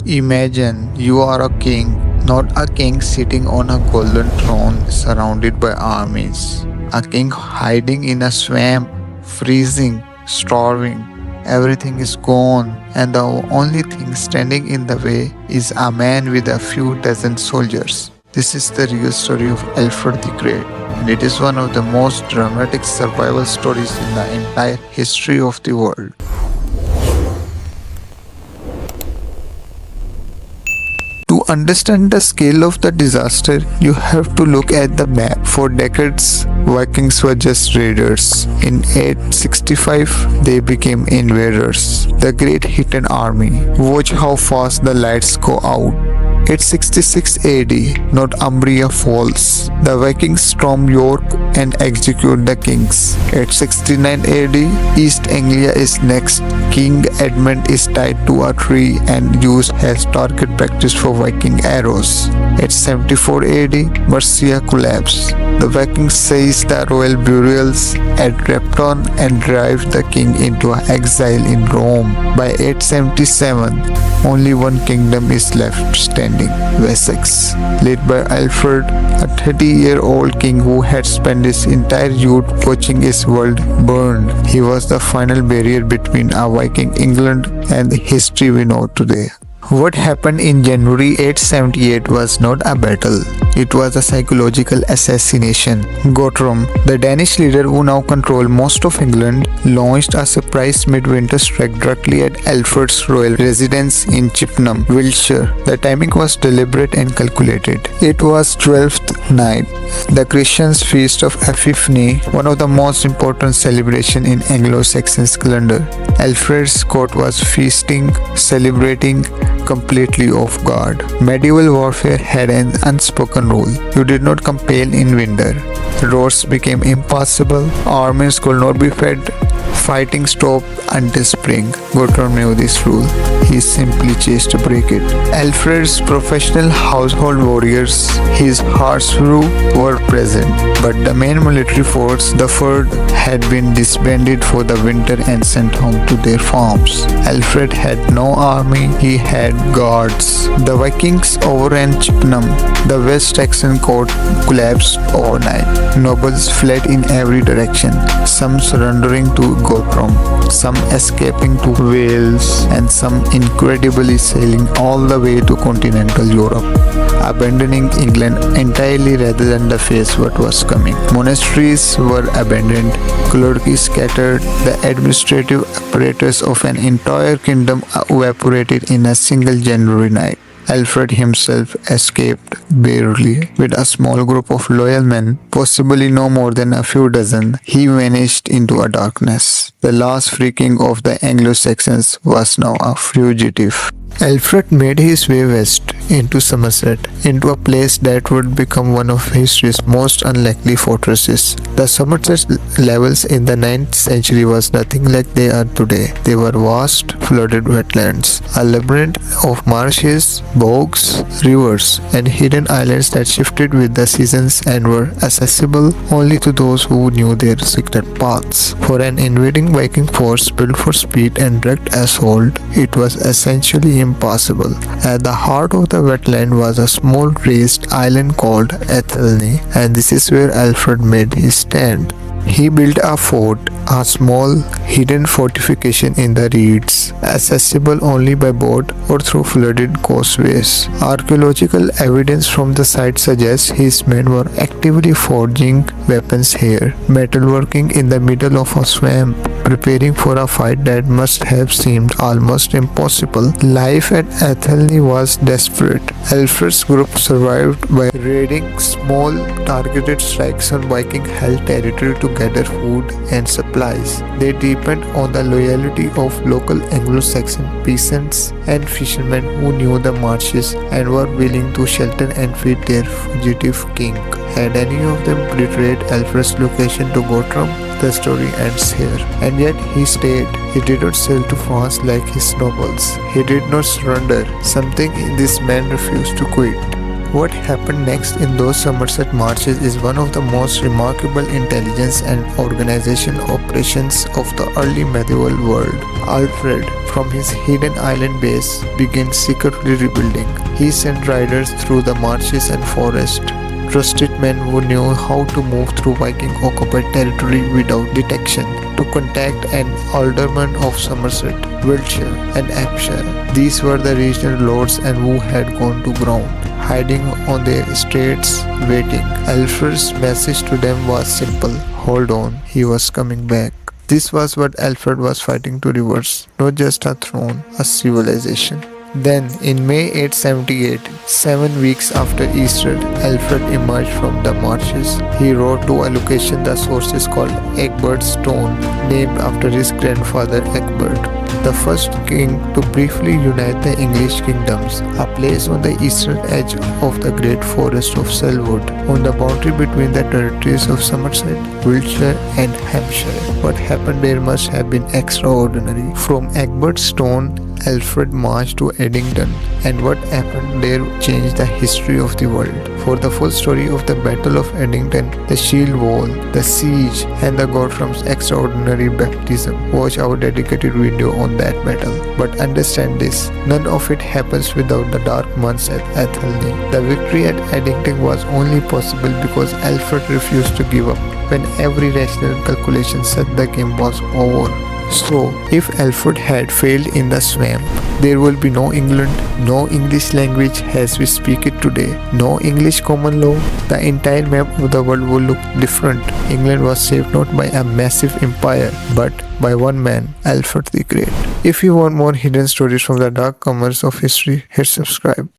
Imagine you are a king, not a king sitting on a golden throne surrounded by armies. A king hiding in a swamp, freezing, starving. Everything is gone, and the only thing standing in the way is a man with a few dozen soldiers. This is the real story of Alfred the Great, and it is one of the most dramatic survival stories in the entire history of the world. To understand the scale of the disaster, you have to look at the map. For decades, Vikings were just raiders. In 865, they became invaders. The Great Heathen Army. Watch how fast the lights go out. 866 AD, Northumbria falls. The Vikings storm York and execute the kings. 869 AD, East Anglia is next. King Egbert is tied to a tree and used as target practice for Viking arrows. 874 AD, Mercia collapsed. The Vikings seize the royal burials at Repton and drive the king into exile in Rome. By 877, only one kingdom is left standing, Wessex, led by Alfred, a 30-year-old king who had spent his entire youth watching his world burn. He was the final barrier between a Viking England and the history we know today. What happened in January 878 was not a battle. It was a psychological assassination. Guthrum, the Danish leader who now controlled most of England, launched a surprise midwinter strike directly at Alfred's royal residence in Chippenham, Wiltshire. The timing was deliberate and calculated. It was 12th night, the Christians' feast of Epiphany, one of the most important celebrations in Anglo-Saxons calendar. Alfred's court was feasting, celebrating, completely off guard. Medieval warfare had an unspoken rule. You did not compel in winter. Roads became impossible. Armies could not be fed. Fighting stopped until spring. Guthrum knew this rule. He simply chose to break it. Alfred's professional household warriors, his horse crew, were present, but the main military force, the Ford, had been disbanded for the winter and sent home to their farms. Alfred had no army, he had guards. The Vikings overran Chippenham. The West Saxon court collapsed overnight. Nobles fled in every direction, some surrendering to Guthrum, some escaping to Wales, and some incredibly sailing all the way to continental Europe, abandoning England entirely rather than to face what was coming. Monasteries were abandoned, clergy scattered, the administrative apparatus of an entire kingdom evaporated in a single January night. Alfred himself escaped barely. With a small group of loyal men, possibly no more than a few dozen, he vanished into a darkness. The last free king of the Anglo-Saxons was now a fugitive. Alfred made his way west into Somerset, into a place that would become one of history's most unlikely fortresses. The Somerset Levels in the 9th century was nothing like they are today. They were vast, flooded wetlands, a labyrinth of marshes, bogs, rivers, and hidden islands that shifted with the seasons and were accessible only to those who knew their secret paths. For an invading Viking force built for speed and direct assault, it was essentially impossible. At the heart of the wetland was a small raised island called Athelney, and this is where Alfred made his stand. He built a fort, a small hidden fortification in the reeds, accessible only by boat or through flooded causeways. Archaeological evidence from the site suggests his men were actively forging weapons here, metalworking in the middle of a swamp, preparing for a fight that must have seemed almost impossible. Life at Athelney was desperate. Alfred's group survived by raiding small targeted strikes on Viking-held territory to gather food and supplies. They depended on the loyalty of local Anglo-Saxon peasants and fishermen who knew the marshes and were willing to shelter and feed their fugitive king. Had any of them betrayed Alfred's location to Guthrum? The story ends here. And yet he stayed. He did not sail to France like his nobles. He did not surrender. Something in this man refused to quit. What happened next in those Somerset marshes is one of the most remarkable intelligence and organization operations of the early medieval world. Alfred, from his hidden island base, began secretly rebuilding. He sent riders through the marshes and forest, trusted men who knew how to move through Viking-occupied territory without detection, to contact an alderman of Somerset, Wiltshire, and Hampshire. These were the regional lords and who had gone to ground, hiding on their estates, waiting. Alfred's message to them was simple: hold on, he was coming back. This was what Alfred was fighting to reverse, not just a throne, a civilization. Then, in May 878, 7 weeks after Easter, Alfred emerged from the marshes. He rode to a location the sources call Egbert's Stone, named after his grandfather Egbert, the first king to briefly unite the English kingdoms, a place on the eastern edge of the great forest of Selwood, on the boundary between the territories of Somerset, Wiltshire, and Hampshire. What happened there must have been extraordinary. From Egbert's Stone, Alfred marched to Edington, and what happened there changed the history of the world. For the full story of the Battle of Edington, the Shield Wall, the siege, and the Guthrum's extraordinary baptism, watch our dedicated video on that battle. But understand this, none of it happens without the dark months at Athelney. The victory at Edington was only possible because Alfred refused to give up when every rational calculation said the game was over. So, if Alfred had failed in the swamp, there will be no England, no English language as we speak it today, no English common law. The entire map of the world will look different. England was saved not by a massive empire, but by one man, Alfred the Great. If you want more hidden stories from the dark corners of history, hit subscribe.